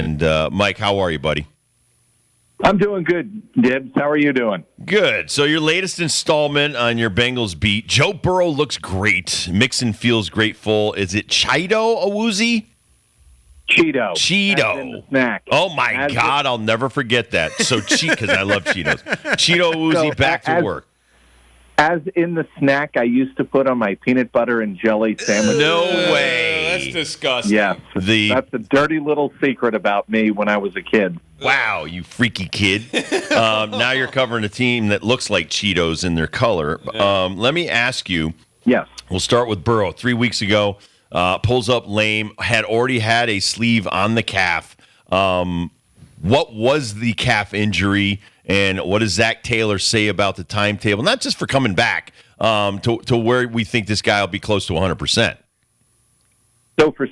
And Mike, how are you, buddy? I'm doing good, Dibs. How are you doing? Good. So your latest installment on your Bengals beat. Joe Burrow looks great. Mixon feels grateful. Is it Chido Awuzie? Cheeto. Cheeto. As in the snack. Oh, my God. I'll never forget that. So, because I love Cheetos. Cheeto Awuzie back to work. As in the snack I used to put on my peanut butter and jelly sandwich. No way. That's disgusting. Yes. That's a dirty little secret about me when I was a kid. Wow, you freaky kid. Now you're covering a team that looks like Cheetos in their color. Let me ask you. Yes. We'll start with Burrow. 3 weeks ago, pulls up lame, had already had a sleeve on the calf. What was the calf injury, and what does Zach Taylor say about the timetable? Not just for coming back, to where we think this guy will be close to 100%. So for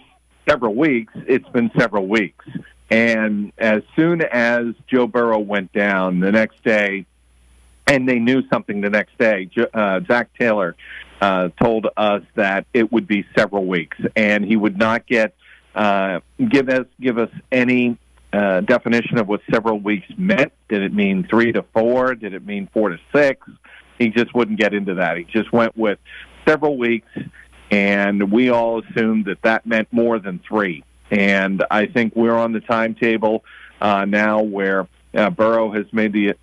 several weeks, it's been several weeks. And as soon as Joe Burrow went down the next day, and they knew something the next day, Zach Taylor told us that it would be several weeks, and he would not give us any definition of what several weeks meant. Did it mean 3 to 4? Did it mean 4 to 6? He just wouldn't get into that. He just went with several weeks, and we all assumed that meant more than 3. And I think we're on the timetable now where Burrow has made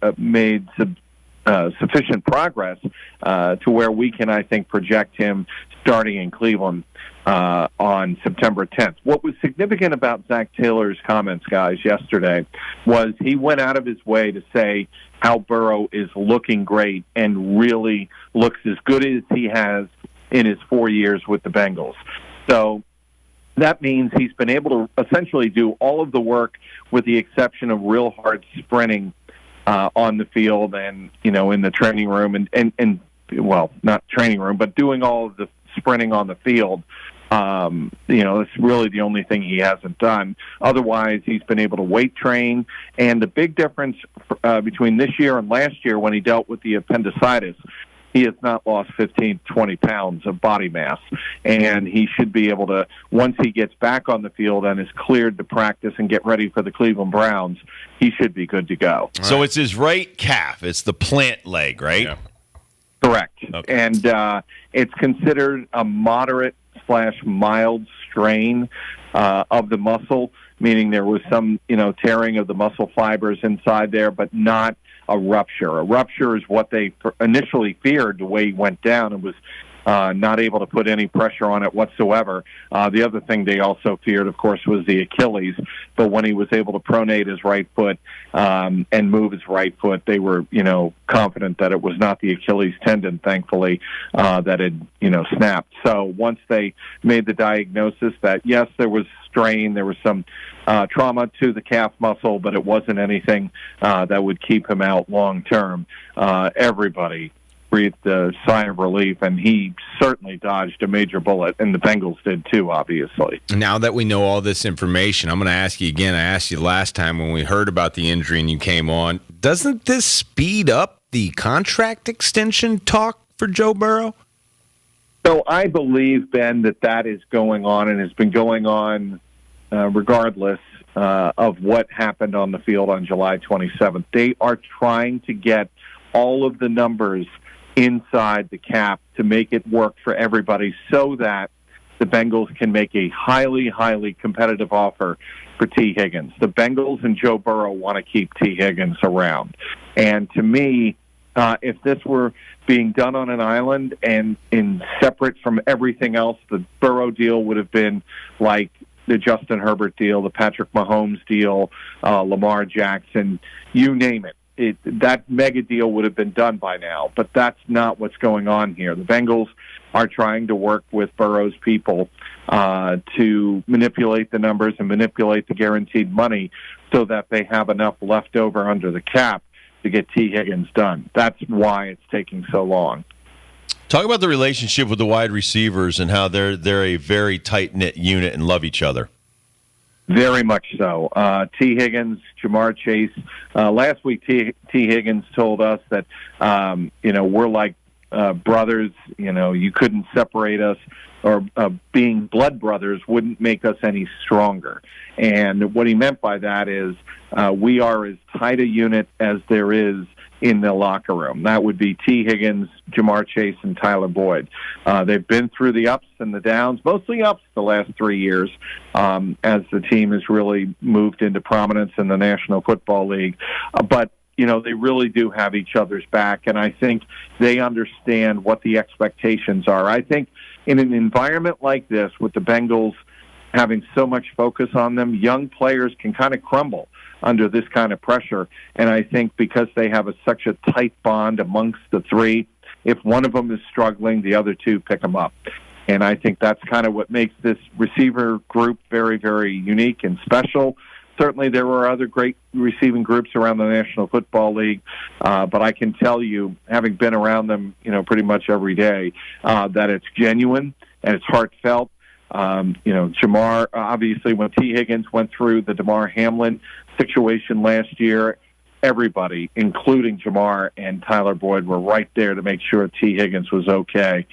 sufficient progress to where we can, I think, project him starting in Cleveland on September 10th. What was significant about Zach Taylor's comments, guys, yesterday was he went out of his way to say how Burrow is looking great and really looks as good as he has in his 4 years with the Bengals. So that means he's been able to essentially do all of the work with the exception of real hard sprinting on the field and, in the training room and well, not training room, but doing all of the sprinting on the field. It's really the only thing he hasn't done. Otherwise, he's been able to weight train. And the big difference between this year and last year when he dealt with the appendicitis, he has not lost 15, 20 pounds of body mass. And he should be able to, once he gets back on the field and is cleared to practice and get ready for the Cleveland Browns, he should be good to go. So it's his right calf. It's the plant leg, right? Yeah. Correct. Okay. And it's considered a moderate/mild strain of the muscle, meaning there was some, tearing of the muscle fibers inside there, but not a rupture. A rupture is what they initially feared the way he went down and was not able to put any pressure on it whatsoever. The other thing they also feared, of course, was the Achilles. But when he was able to pronate his right foot and move his right foot, they were, confident that it was not the Achilles tendon, thankfully, that had, snapped. So once they made the diagnosis that, yes, there was strain, there was some trauma to the calf muscle, but it wasn't anything that would keep him out long term, everybody breathed a sigh of relief, and he certainly dodged a major bullet, and the Bengals did too, obviously. Now that we know all this information, I'm going to ask you again. I asked you last time when we heard about the injury and you came on. Doesn't this speed up the contract extension talk for Joe Burrow? So I believe, Ben, that is going on and has been going on regardless of what happened on the field on July 27th. They are trying to get all of the numbers inside the cap to make it work for everybody so that the Bengals can make a highly, highly competitive offer for T. Higgins. The Bengals and Joe Burrow want to keep T. Higgins around. And to me, if this were being done on an island and in separate from everything else, the Burrow deal would have been like the Justin Herbert deal, the Patrick Mahomes deal, Lamar Jackson, you name it. That mega deal would have been done by now, but that's not what's going on here. The Bengals are trying to work with Burrow's people to manipulate the numbers and manipulate the guaranteed money so that they have enough left over under the cap to get T. Higgins done. That's why it's taking so long. Talk about the relationship with the wide receivers and how they're a very tight-knit unit and love each other. Very much so. T. Higgins, Jamar Chase. Last week, T. Higgins told us that, we're like brothers. You couldn't separate us, or being blood brothers wouldn't make us any stronger. And what he meant by that is we are as tight a unit as there is in the locker room. That would be T. Higgins, Jamar Chase, and Tyler Boyd. They've been through the ups and the downs, mostly ups the last 3 years, as the team has really moved into prominence in the National Football League. But they really do have each other's back, and I think they understand what the expectations are. I think in an environment like this, with the Bengals having so much focus on them, young players can kind of crumble under this kind of pressure. And I think because they have such a tight bond amongst the three, if one of them is struggling, the other two pick them up. And I think that's kind of what makes this receiver group very, very unique and special. Certainly there were other great receiving groups around the National Football League, but I can tell you, having been around them, pretty much every day, that it's genuine and it's heartfelt. Jamar, obviously, when T. Higgins went through the Damar Hamlin situation last year, everybody, including Jamar and Tyler Boyd, were right there to make sure T. Higgins was okay,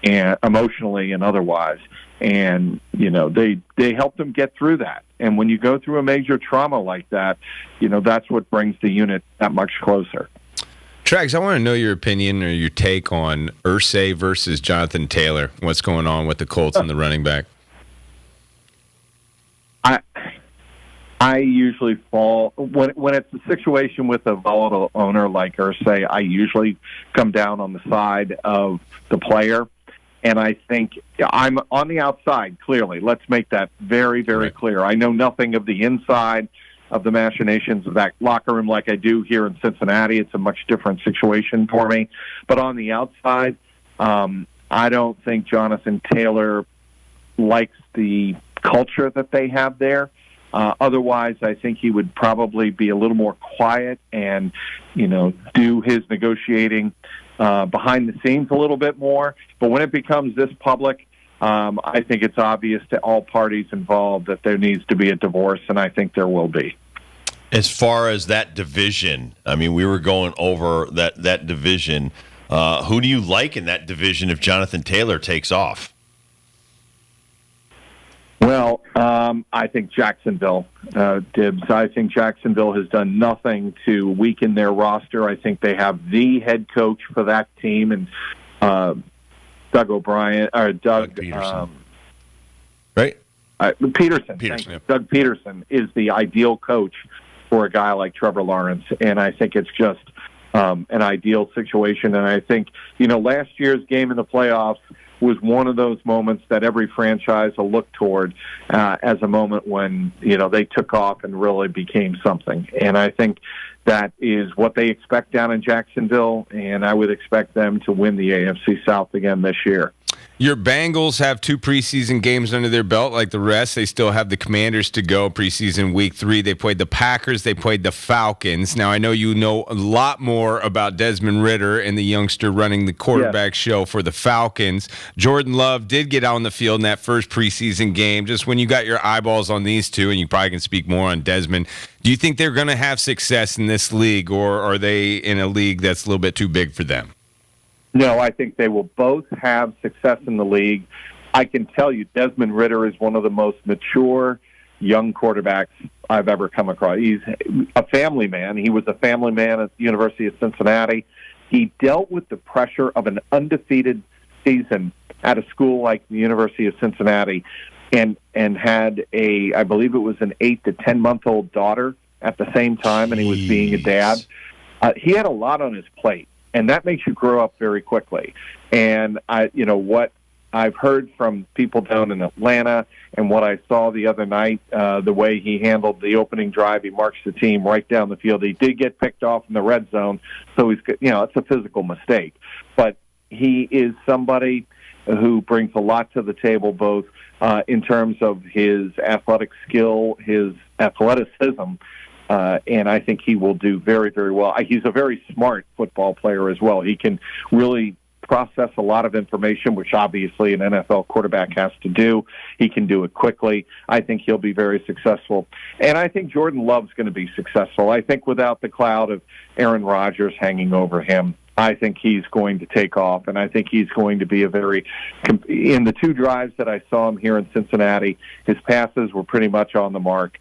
and emotionally and otherwise. And they helped him get through that. And when you go through a major trauma like that, that's what brings the unit that much closer. Trags, I want to know your opinion or your take on Irsay versus Jonathan Taylor. What's going on with the Colts and the running back? I usually fall when it's a situation with a volatile owner like Irsay. I usually come down on the side of the player, and I think I'm on the outside. Clearly, let's make that very, very clear. I know nothing of the inside of the machinations of that locker room like I do here in Cincinnati. It's a much different situation for me. But on the outside, I don't think Jonathan Taylor likes the culture that they have there. Otherwise, I think he would probably be a little more quiet and, do his negotiating behind the scenes a little bit more. But when it becomes this public, I think it's obvious to all parties involved that there needs to be a divorce, and I think there will be. As far as that division, we were going over that division. Who do you like in that division if Jonathan Taylor takes off? Well, I think Jacksonville, Dibs. I think Jacksonville has done nothing to weaken their roster. I think they have the head coach for that team, and Doug Peterson. Right? Peterson. Yeah. Doug Peterson is the ideal coach for a guy like Trevor Lawrence, and I think it's just an ideal situation. And I think, last year's game in the playoffs was one of those moments that every franchise will look toward as a moment when, they took off and really became something. And I think that is what they expect down in Jacksonville, and I would expect them to win the AFC South again this year. Your Bengals have 2 preseason games under their belt like the rest. They still have the Commanders to go preseason week 3. They played the Packers. They played the Falcons. Now, I know you know a lot more about Desmond Ridder and the youngster running the quarterback show for the Falcons. Jordan Love did get out on the field in that first preseason game. Just when you got your eyeballs on these two, and you probably can speak more on Desmond, do you think they're going to have success in this league, or are they in a league that's a little bit too big for them? No, I think they will both have success in the league. I can tell you Desmond Ridder is one of the most mature young quarterbacks I've ever come across. He's a family man. He was a family man at the University of Cincinnati. He dealt with the pressure of an undefeated season at a school like the University of Cincinnati and had I believe it was an 8 to 10-month-old daughter at the same time, and he was being a dad. He had a lot on his plate. And that makes you grow up very quickly. And what I've heard from people down in Atlanta and what I saw the other night, the way he handled the opening drive, he marched the team right down the field. He did get picked off in the red zone, so it's a physical mistake. But he is somebody who brings a lot to the table, both in terms of his athletic skill, his athleticism, and I think he will do very, very well. He's a very smart football player as well. He can really process a lot of information, which obviously an NFL quarterback has to do. He can do it quickly. I think he'll be very successful. And I think Jordan Love's going to be successful. I think without the cloud of Aaron Rodgers hanging over him, I think he's going to take off, and I think he's going to be in the 2 drives that I saw him here in Cincinnati, his passes were pretty much on the mark.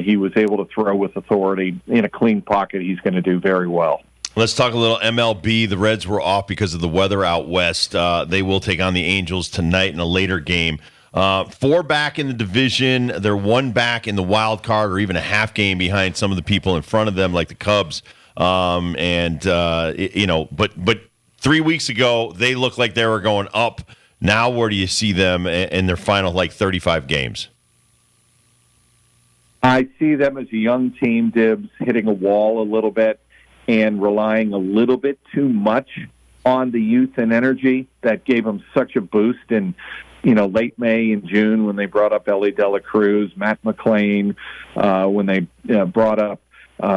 He was able to throw with authority in a clean pocket. He's going to do very well. Let's talk a little MLB. The Reds were off because of the weather out west. They will take on the Angels tonight in a later game. 4 back in the division. They're 1 back in the wild card, or even a half game behind some of the people in front of them, like the Cubs. But 3 weeks ago, they looked like they were going up. Now, where do you see them in their final 35 games? I see them as a young team, Dibs, hitting a wall a little bit and relying a little bit too much on the youth and energy that gave them such a boost in, late May and June when they brought up Ellie De La Cruz, Matt McClain, when they brought up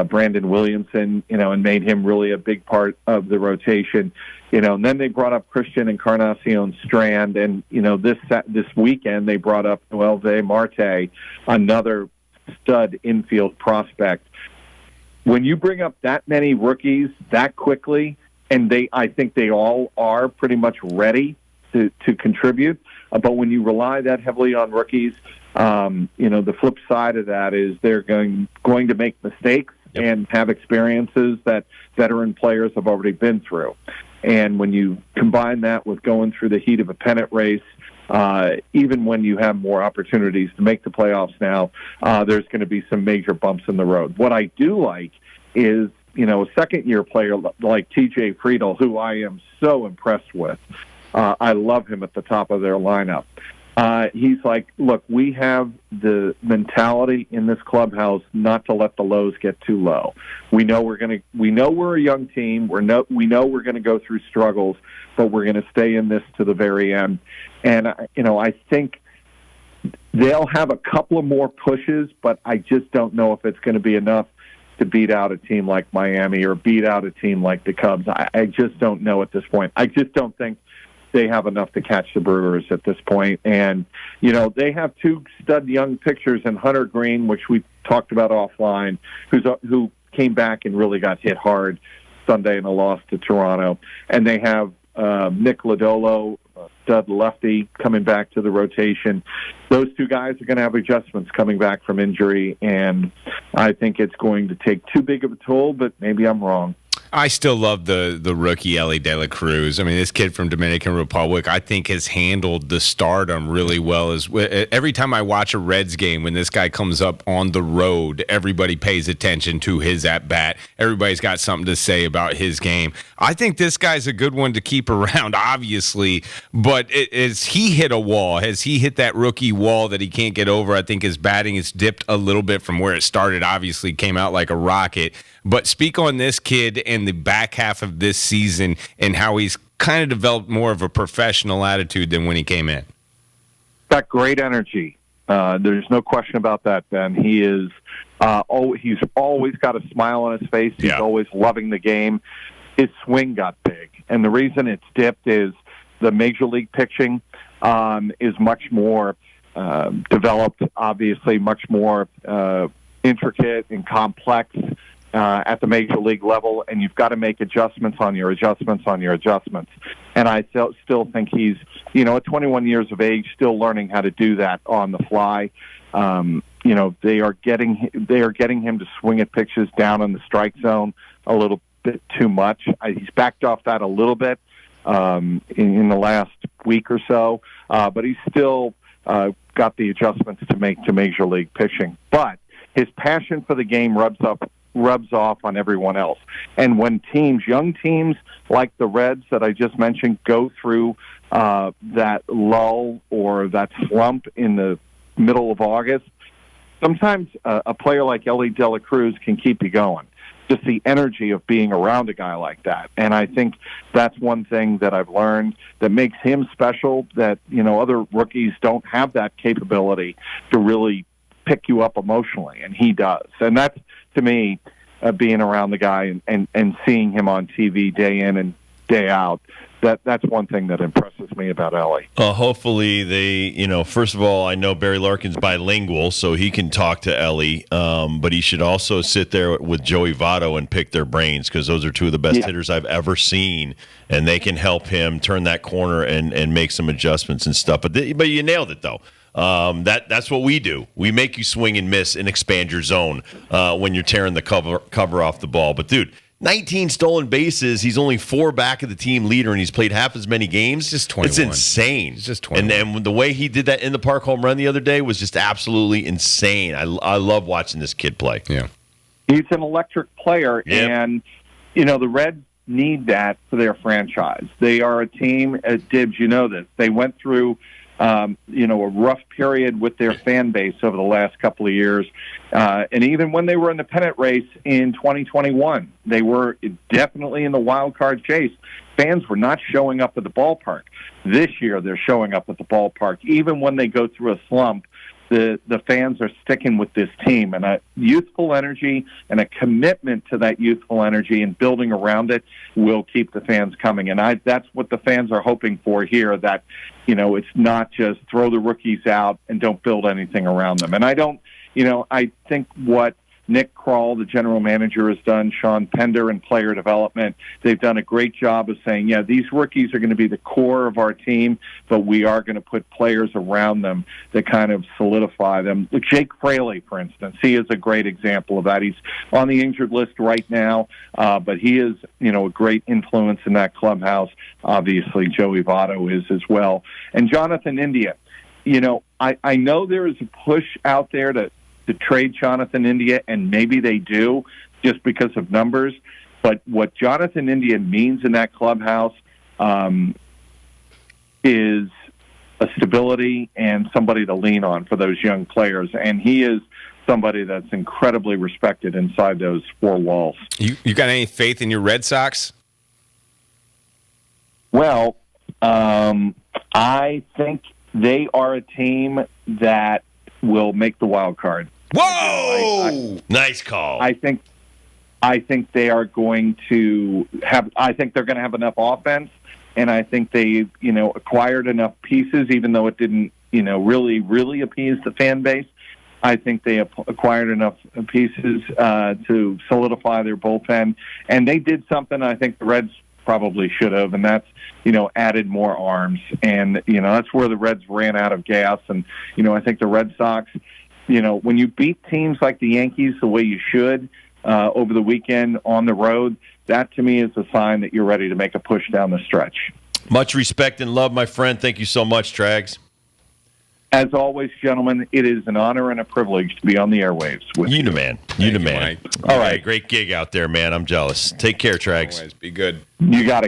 Brandon Williamson, and made him really a big part of the rotation. And then they brought up Christian Encarnacion Strand, and this weekend they brought up Noel Marte, another stud infield prospect. When you bring up that many rookies that quickly, and I think they all are pretty much ready to contribute, but when you rely that heavily on rookies, the flip side of that is they're going to make mistakes and have experiences that veteran players have already been through. And when you combine that with going through the heat of a pennant race, even when you have more opportunities to make the playoffs now, there's going to be some major bumps in the road. What I do like is, a second-year player like T.J. Friedel, who I am so impressed with. I love him at the top of their lineup. He's like, look, we have the mentality in this clubhouse not to let the lows get too low. We know we're a young team. We know we're going to go through struggles, but we're going to stay in this to the very end. And I think they'll have a couple of more pushes, but I just don't know if it's going to be enough to beat out a team like Miami or beat out a team like the Cubs. I just don't know at this point. I just don't think they have enough to catch the Brewers at this point. And, they have 2 stud young pitchers in Hunter Green, which we talked about offline, who came back and really got hit hard Sunday in a loss to Toronto. And they have Nick Lodolo, stud lefty, coming back to the rotation. Those 2 guys are going to have adjustments coming back from injury, and I think it's going to take too big of a toll, but maybe I'm wrong. I still love the rookie Ellie De La Cruz. I mean, this kid from Dominican Republic, I think, has handled the stardom really well. Every time I watch a Reds game, when this guy comes up on the road, everybody pays attention to his at-bat. Everybody's got something to say about his game. I think this guy's a good one to keep around, obviously, but has he hit a wall? Has he hit that rookie wall that he can't get over? I think his batting has dipped a little bit from where it started. Obviously, came out like a rocket. But speak on this kid and the back half of this season and how he's kind of developed more of a professional attitude than when he came in. Got great energy. There's no question about that, Ben. He is. He's always got a smile on his face. He's always loving the game. His swing got big, and the reason it's dipped is the major league pitching is much more developed. Obviously, much more intricate and complex at the major league level, and you've got to make adjustments on your adjustments on your adjustments. And I still think he's, at 21 years of age, still learning how to do that on the fly. They are getting him to swing at pitches down in the strike zone a little bit too much. He's backed off that a little bit in the last week or so, but he's still got the adjustments to make to major league pitching. But his passion for the game rubs off on everyone else. And when young teams like the Reds that I just mentioned, go through that lull or that slump in the middle of August, sometimes a player like Ellie De La Cruz can keep you going. Just the energy of being around a guy like that. And I think that's one thing that I've learned that makes him special, that, other rookies don't have that capability to really pick you up emotionally, and he does. And that's, to me, being around the guy and seeing him on TV day in and day out, that's one thing that impresses me about Ellie. Hopefully they, first of all, I know Barry Larkin's bilingual, so he can talk to Ellie, but he should also sit there with Joey Votto and pick their brains, because those are two of the best hitters I've ever seen, and they can help him turn that corner and make some adjustments and stuff. But you nailed it, though. That's what we do. We make you swing and miss and expand your zone when you're tearing the cover off the ball. But, dude, 19 stolen bases. He's only 4 back of the team leader, and he's played half as many games. It's just 21. It's insane. It's just 21. And then the way he did that in the park home run the other day was just absolutely insane. I love watching this kid play. Yeah, he's an electric player, Yep. and the Reds need that for their franchise. They are a team, Dibbs, you know this. They went through a rough period with their fan base over the last couple of years. And even when they were in the pennant race in 2021, they were definitely in the wild card chase. Fans were not showing up at the ballpark. This year, they're showing up at the ballpark. Even when they go through a slump, the fans are sticking with this team, and a youthful energy and a commitment to that youthful energy and building around it will keep the fans coming. And that's what the fans are hoping for here, that, it's not just throw the rookies out and don't build anything around them. And I think what Nick Kroll, the general manager, has done, Sean Pender in player development, they've done a great job of saying, these rookies are going to be the core of our team, but we are going to put players around them that kind of solidify them. Jake Fraley, for instance, he is a great example of that. He's on the injured list right now, but he is, a great influence in that clubhouse. Obviously, Joey Votto is as well. And Jonathan India, I know there is a push out there to trade Jonathan India, and maybe they do just because of numbers. But what Jonathan India means in that clubhouse is a stability and somebody to lean on for those young players. And he is somebody that's incredibly respected inside those 4 walls. You got any faith in your Red Sox? Well, I think they are a team that will make the wild card. Whoa! Nice call. I think they are going to have. I think they're going to have enough offense, and I think they, acquired enough pieces, even though it didn't, really appease the fan base. I think they acquired enough pieces to solidify their bullpen, and they did something I think the Reds probably should have, and that's, added more arms. And, that's where the Reds ran out of gas. And, I think the Red Sox, when you beat teams like the Yankees the way you should over the weekend on the road, that to me is a sign that you're ready to make a push down the stretch. Much respect and love, my friend. Thank you so much, Trags. As always, gentlemen, it is an honor and a privilege to be on the airwaves with you. The man. You the man. Mike. All right, great gig out there, man. I'm jealous. Take care, Trags. Always be good. You got it.